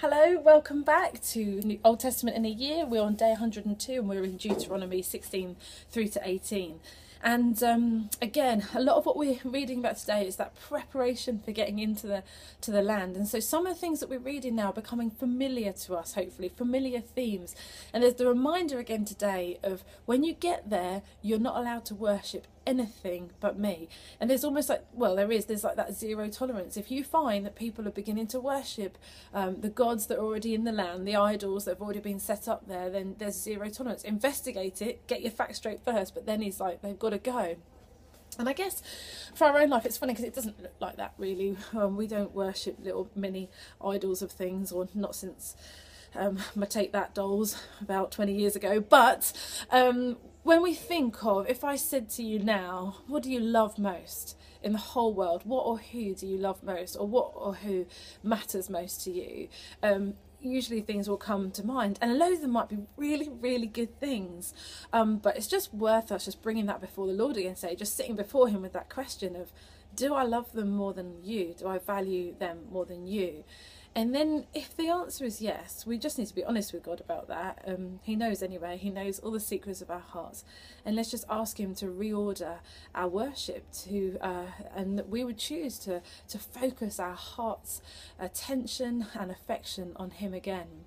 Hello, welcome back to Old Testament in a Year. We're on day 102 and we're in Deuteronomy 16 through to 18. And again, a lot of what we're reading about today is that preparation for getting into the land. And so some of the things that we're reading now are becoming familiar to us, hopefully, familiar themes. And there's the reminder again today of when you get there, you're not allowed to worship anything but me. And there's almost like, well, there's like that zero tolerance. If you find that people are beginning to worship the gods that are already in the land, the idols that have already been set up there, then there's zero tolerance. Investigate it, get your facts straight first, but then he's like, they've got to go. And I guess for our own life, it's funny because it doesn't look like that really. We don't worship little mini idols of things, or not since my Take That dolls about 20 years ago. But when we think of, if I said to you now, what do you love most in the whole world? What or who do you love most? Or what or who matters most to you? Usually things will come to mind, and a load of them might be really, really good things, but it's just worth us just bringing that before the Lord again, just sitting before him with that question of, do I love them more than you? Do I value them more than you? And then if the answer is yes, we just need to be honest with God about that. He knows anyway. He knows all the secrets of our hearts. And let's just ask him to reorder our worship and that we would choose to focus our heart's attention and affection on him again.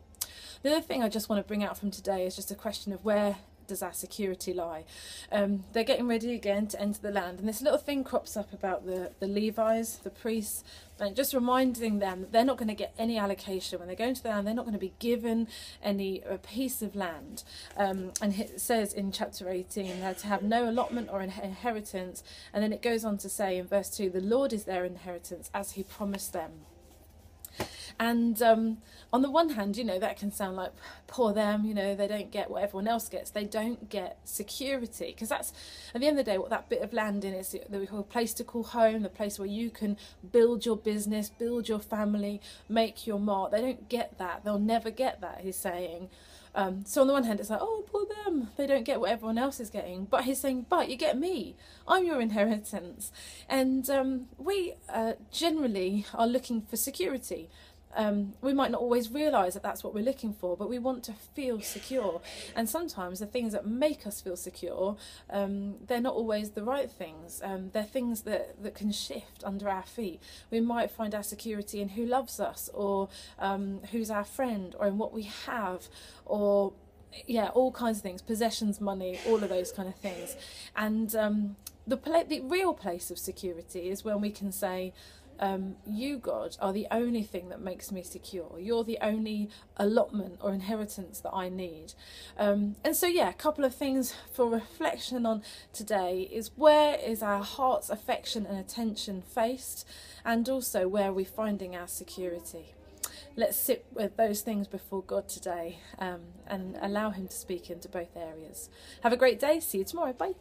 The other thing I just want to bring out from today is just a question of where does our security lie. They're getting ready again to enter the land, and this little thing crops up about the Levites, the priests, and just reminding them that they're not going to get any allocation when they go into the land. They're not going to be given any piece of land, and it says in chapter 18 they're to have no allotment or inheritance, and then it goes on to say in verse 2, the Lord is their inheritance as he promised them. And on the one hand, that can sound like poor them, they don't get what everyone else gets. They don't get security, because that's, at the end of the day, what that bit of land in is, the place to call home, the place where you can build your business, build your family, make your mark. They don't get that. They'll never get that, he's saying. So on the one hand, it's like, oh, poor them, they don't get what everyone else is getting. But he's saying, but you get me, I'm your inheritance. And we generally are looking for security. We might not always realise that that's what we're looking for, but we want to feel secure. And sometimes the things that make us feel secure, they're not always the right things. They're things that can shift under our feet. We might find our security in who loves us, or who's our friend, or in what we have, or all kinds of things, possessions, money, all of those kind of things. And the real place of security is when we can say, you, God, are the only thing that makes me secure. You're the only allotment or inheritance that I need. And so, a couple of things for reflection on today is, where is our heart's affection and attention faced? And also, where are we finding our security? Let's sit with those things before God today, and allow him to speak into both areas. Have a great day. See you tomorrow. Bye.